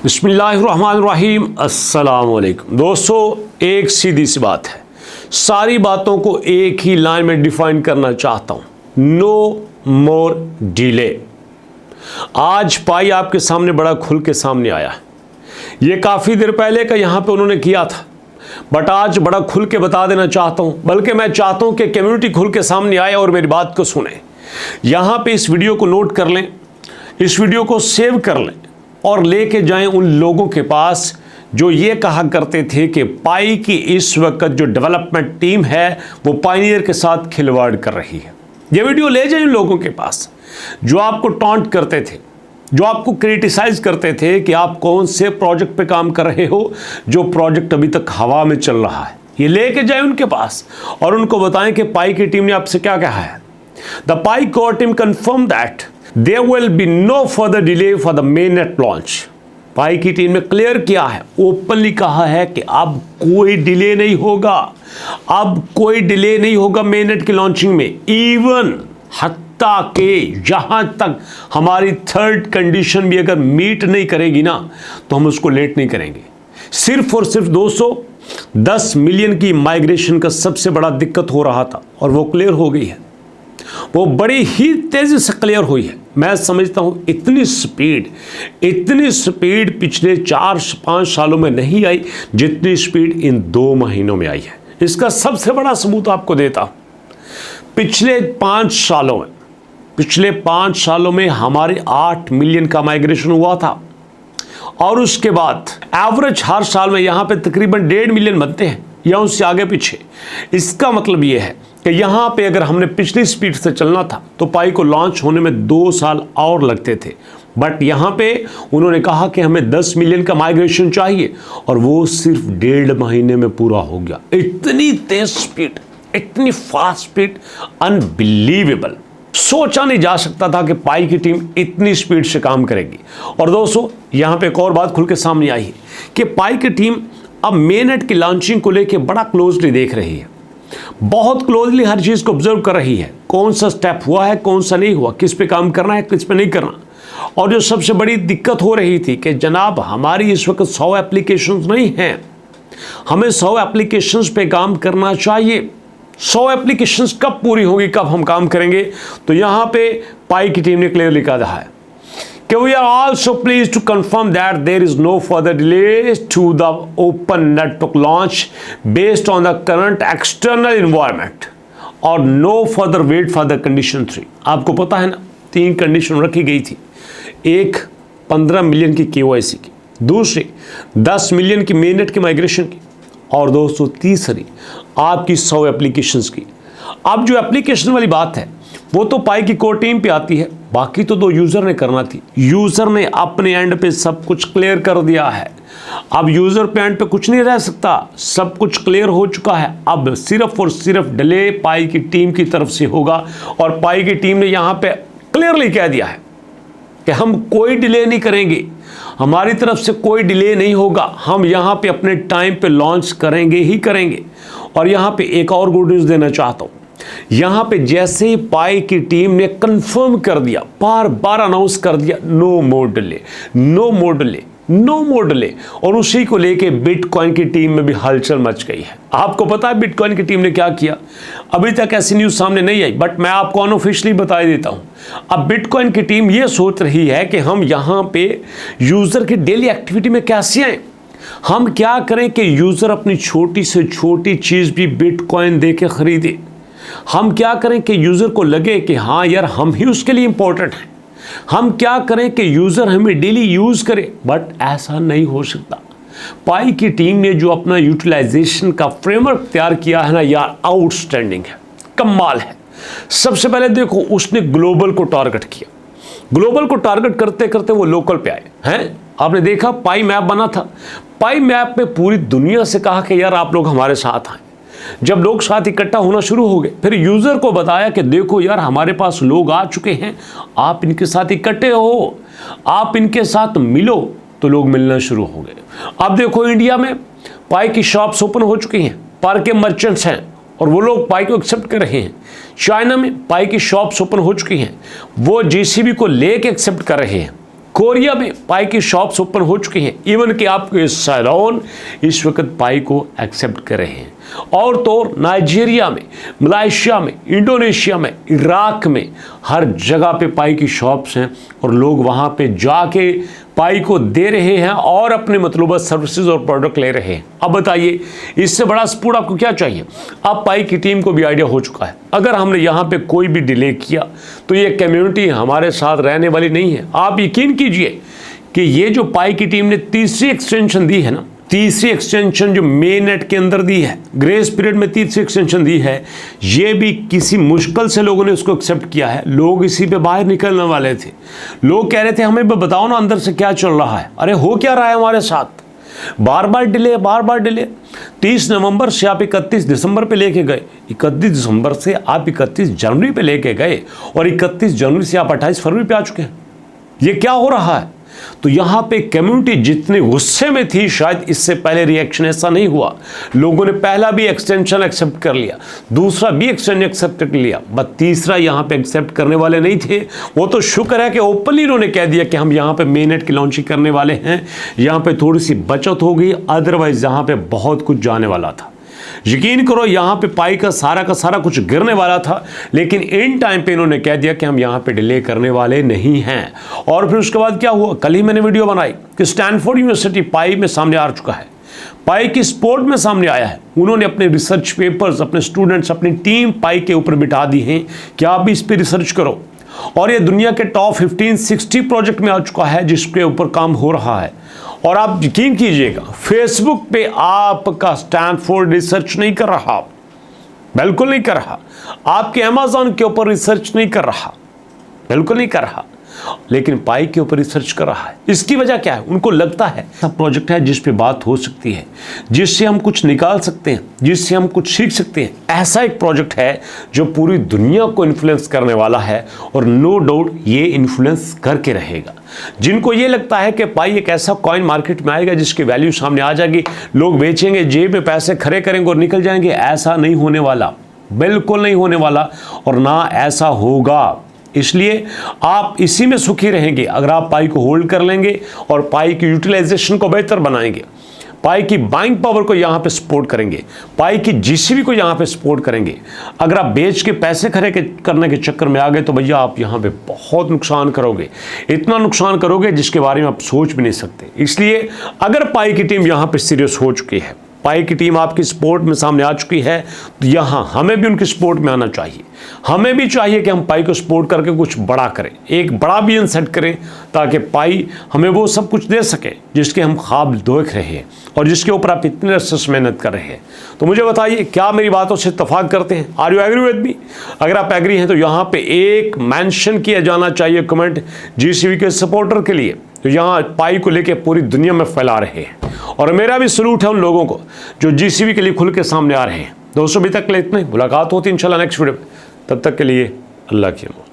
बिस्मिल्लाहिर्रहमानिर्रहीम। अस्सलाम वालेकुम। दोस्तों, एक सीधी सी बात है, सारी बातों को एक ही लाइन में डिफाइन करना चाहता हूँ, नो मोर डिले। आज पाई आपके सामने बड़ा खुल के सामने आया है। ये काफ़ी देर पहले का यहाँ पे उन्होंने किया था, बट आज बड़ा खुल के बता देना चाहता हूँ, बल्कि मैं चाहता हूँ कि कम्युनिटी खुल के सामने आए और मेरी बात को सुने। यहाँ पे इस वीडियो को नोट कर लें, इस वीडियो को सेव कर लें और लेके जाएं उन लोगों के पास जो ये कहा करते थे कि पाई की इस वक्त जो डेवलपमेंट टीम है वो पायनियर के साथ खिलवाड़ कर रही है। ये वीडियो ले जाएं उन लोगों के पास जो आपको टॉन्ट करते थे, जो आपको क्रिटिसाइज करते थे कि आप कौन से प्रोजेक्ट पे काम कर रहे हो, जो प्रोजेक्ट अभी तक हवा में चल रहा है। ये लेके जाएं उनके पास और उनको बताएं कि पाई की टीम ने आपसे क्या कहा है। The pi core team confirm that there will be no further delay for the mainnet launch। पाई की टीम ने क्लियर किया है, ओपनली कहा है कि अब कोई डिले नहीं होगा, अब कोई डिले नहीं होगा mainnet की लॉन्चिंग में। इवन हत्ता के जहां तक हमारी थर्ड कंडीशन भी अगर मीट नहीं करेगी ना तो हम उसको लेट नहीं करेंगे। सिर्फ और सिर्फ 210 मिलियन की माइग्रेशन का सबसे बड़ा दिक्कत हो रहा था और वो क्लियर हो गई है, वो बड़ी ही तेजी से क्लियर हुई है। मैं समझता हूं इतनी स्पीड पिछले 4-5 सालों में नहीं आई जितनी स्पीड इन 2 महीनों में आई है। इसका सबसे बड़ा सबूत आपको देता हूं, पिछले 5 सालों में हमारे 8 मिलियन का माइग्रेशन हुआ था और उसके बाद एवरेज हर साल में यहां पे तकरीबन 1.5 मिलियन बनते हैं या उससे आगे पीछे। इसका मतलब यह है कि यहाँ पे अगर हमने पिछली स्पीड से चलना था तो पाई को लॉन्च होने में 2 साल और लगते थे, बट यहाँ पे उन्होंने कहा कि हमें 10 मिलियन का माइग्रेशन चाहिए और वो सिर्फ 1.5 महीने में पूरा हो गया। इतनी तेज स्पीड, इतनी फास्ट स्पीड, अनबिलीवेबल। सोचा नहीं जा सकता था कि पाई की टीम इतनी स्पीड से काम करेगी। और दोस्तों, यहाँ पे एक और बात खुल के सामने आई है कि पाई की टीम अब मेननेट की लॉन्चिंग को लेकर बड़ा क्लोजली देख रही है, बहुत क्लोजली हर चीज को ऑब्जर्व कर रही है। कौन सा स्टेप हुआ है, कौन सा नहीं हुआ, किस पे काम करना है, किस पे नहीं करना। और जो सबसे बड़ी दिक्कत हो रही थी कि जनाब हमारी इस वक्त 100 एप्लीकेशंस नहीं हैं, हमें 100 एप्लीकेशंस पे काम करना चाहिए। 100 एप्लीकेशंस कब पूरी होगी, कब हम काम करेंगे। तो यहां पे पाई की टीम ने क्लियरली कहा है कि we are also pleased to confirm that there is no further delays to the open network launch based on the current external environment और no further wait for the condition 3। आपको पता है ना, 3 condition रखी गई थी। एक 15 मिलियन की KYC की, दूसरी 10 मिलियन की मेननेट की माइग्रेशन की, और दोस्तों तीसरी आपकी 100 एप्लीकेशंस की। अब जो एप्लीकेशन वाली बात है वो तो पाई की कोर टीम पे आती है, बाकी तो यूजर ने करना थी। यूजर ने अपने एंड पे सब कुछ क्लियर कर दिया है। अब यूजर पे एंड पे कुछ नहीं रह सकता, सब कुछ क्लियर हो चुका है। अब सिर्फ और सिर्फ डिले पाई की टीम की तरफ से होगा और पाई की टीम ने यहाँ पे क्लियरली कह दिया है कि हम कोई डिले नहीं करेंगे, हमारी तरफ से कोई डिले नहीं होगा, हम यहाँ पे अपने टाइम पे लॉन्च करेंगे ही करेंगे। और यहाँ पे एक और गुड न्यूज़ देना चाहता हूँ, यहाँ पे जैसे ही पाई की टीम ने कंफर्म कर दिया, बार बार अनाउंस कर दिया, no more delay, no more delay, no more delay. और उसी को लेके बिटकॉइन की टीम में भी हलचल मच गई है। आपको पता है बिटकॉइन की टीम ने क्या किया? अभी तक ऐसी न्यूज़ सामने नहीं आई, बट मैं आपको अनऑफिशियली बता देता हूँ। अब बिटकॉइन की टीम ये सोच रही है कि हम यहाँ पे यूज़र की डेली एक्टिविटी में कैसे आए, हम क्या करें कि यूज़र अपनी छोटी से छोटी चीज़ भी बिटकॉइन दे के खरीदे। हम क्या करें कि यूज़र को लगे कि हाँ यार हम ही उसके लिए इंपॉर्टेंट हैं। हम क्या करें कि यूज़र हमें डेली यूज़ करे, बट ऐसा नहीं हो सकता। पाई की टीम ने जो अपना यूटिलाइजेशन का फ्रेमवर्क तैयार किया है ना यार, आउटस्टैंडिंग है, कमाल है। सबसे पहले देखो, उसने ग्लोबल को टारगेट किया। ग्लोबल को टारगेट करते करते वो लोकल पे आए हैं। आपने देखा पाई मैप बना था, पाई मैप में पूरी दुनिया से कहा कि यार आप लोग हमारे साथ आए। जब लोग साथ इकट्ठा होना शुरू हो गए, फिर यूजर को बताया कि देखो यार हमारे पास लोग आ चुके हैं, आप इनके साथ इकट्ठे हो, आप इनके साथ मिलो। तो लोग मिलना शुरू हो गए। अब देखो इंडिया में पाई की शॉप्स ओपन हो चुकी हैं, पार के मर्चेंट्स हैं और वो लोग पाई को एक्सेप्ट कर रहे हैं। चाइना में पाई की शॉप्स ओपन हो चुकी हैं, वो JCB को लेके एक्सेप्ट कर रहे हैं। कोरिया में पाई की शॉप्स ओपन हो चुकी हैं। इवन कि आपके सैलून इस वक्त पाई को एक्सेप्ट कर रहे हैं। और तो और नाइजीरिया में, मलेशिया में, इंडोनेशिया में, इराक में हर जगह पे पाई की शॉप्स हैं और लोग वहाँ पे जाके पाई को दे रहे हैं और अपने मतलूबा सर्विसेज और प्रोडक्ट ले रहे हैं। अब बताइए इससे बड़ा सपोर्ट आपको क्या चाहिए। अब पाई की टीम को भी आइडिया हो चुका है, अगर हमने यहाँ पे कोई भी डिले किया तो ये कम्युनिटी हमारे साथ रहने वाली नहीं है। आप यकीन कीजिए कि ये जो पाई की टीम ने तीसरी एक्सटेंशन दी है ना, तीसरी एक्सटेंशन जो मेन नेट के अंदर दी है, ग्रेस पीरियड में तीसरी एक्सटेंशन दी है, ये भी किसी मुश्किल से लोगों ने उसको एक्सेप्ट किया है। लोग इसी पे बाहर निकलने वाले थे। लोग कह रहे थे हमें बताओ ना अंदर से क्या चल रहा है, अरे हो क्या रहा है हमारे साथ, बार बार डिले। 30 नवंबर से आप 31 दिसंबर पे लेके गए, 31 दिसंबर से आप 31 जनवरी पे लेके गए और 31 जनवरी से आप 28 फरवरी पे आ चुके हैं। ये क्या हो रहा है? तो यहां पे कम्युनिटी जितने गुस्से में थी, शायद इससे पहले रिएक्शन ऐसा नहीं हुआ। लोगों ने पहला भी एक्सटेंशन एक्सेप्ट कर लिया, दूसरा भी एक्सटेंशन एक्सेप्ट कर लिया, बस तीसरा यहां पे एक्सेप्ट करने वाले नहीं थे। वो तो शुक्र है कि ओपनली इन्होंने कह दिया कि हम यहां पे मेन नेट की लॉन्चिंग करने वाले हैं। यहां पे थोड़ी सी बचत हो गई, अदरवाइज यहां पे बहुत कुछ जाने वाला था। यकीन करो यहां पे पाई का सारा कुछ गिरने वाला था, लेकिन इन टाइम पे इन्होंने कह दिया कि हम यहां पे डिले करने वाले नहीं हैं। और फिर उसके बाद क्या हुआ, कल ही मैंने वीडियो बनाई कि स्टैनफोर्ड यूनिवर्सिटी पाई में सामने आ चुका है, पाई की स्पोर्ट में सामने आया है। उन्होंने अपने रिसर्च पेपर्स, अपने स्टूडेंट्स, अपनी टीम पाई के ऊपर बिठा दी है कि आप भी इस पर रिसर्च करो। और ये दुनिया के टॉप 15-60 प्रोजेक्ट में आ चुका है जिसके ऊपर काम हो रहा है। और आप यकीन कीजिएगा फेसबुक पे आपका स्टैनफोर्ड रिसर्च नहीं कर रहा, बिल्कुल नहीं कर रहा। आपके अमेज़न के ऊपर रिसर्च नहीं कर रहा, बिल्कुल नहीं कर रहा, लेकिन पाई के ऊपर रिसर्च कर रहा है। इसकी वजह क्या है? उनको लगता है सब प्रोजेक्ट है जिस पे बात हो सकती है, जिससे हम कुछ निकाल सकते हैं, जिससे हम कुछ सीख सकते हैं। ऐसा एक प्रोजेक्ट है जो पूरी दुनिया को इन्फ्लुएंस करने वाला है और नो डाउट ये इन्फ्लुएंस करके रहेगा। जिनको ये लगता है कि पाई एक ऐसा कॉइन मार्केट में आएगा जिसकी वैल्यू सामने आ जाएगी, लोग बेचेंगे, जेब में पैसे खड़े करेंगे और निकल जाएंगे, ऐसा नहीं होने वाला, बिल्कुल नहीं होने वाला और ना ऐसा होगा। इसलिए आप इसी में सुखी रहेंगे अगर आप पाई को होल्ड कर लेंगे और पाई की यूटिलाइजेशन को बेहतर बनाएंगे, पाई की बाइंग पावर को यहाँ पे सपोर्ट करेंगे, पाई की जीसीबी को यहाँ पे सपोर्ट करेंगे। अगर आप बेच के पैसे खड़े करने के चक्कर में आ गए तो भैया आप यहाँ पे बहुत नुकसान करोगे, इतना नुकसान करोगे जिसके बारे में आप सोच भी नहीं सकते। इसलिए अगर पाई की टीम यहाँ पे सीरियस हो चुकी है, पाई की टीम आपकी सपोर्ट में सामने आ चुकी है, तो यहाँ हमें भी उनकी सपोर्ट में आना चाहिए। हमें भी चाहिए कि हम पाई को सपोर्ट करके कुछ बड़ा करें, एक बड़ा विजन सेट करें, ताकि पाई हमें वो सब कुछ दे सके जिसके हम ख्वाब देख रहे हैं और जिसके ऊपर आप इतने अरसे से मेहनत कर रहे हैं। तो मुझे बताइए क्या मेरी बातों से इत्तेफाक करते हैं? Are you agree with me? अगर आप एग्री हैं तो यहाँ पे एक मेंशन किया जाना चाहिए कमेंट जीसीबी के सपोर्टर के लिए, तो यहाँ पाई को लेके पूरी दुनिया में फैला रहे हैं। और मेरा भी सलूट है उन लोगों को जो जीसीबी के लिए खुल के सामने आ रहे हैं। दोस्तों अभी तक के लिए इतना ही, मुलाकात होती है इंशाल्लाह नेक्स्ट वीडियो में। तब तक के लिए अल्लाह की अमान।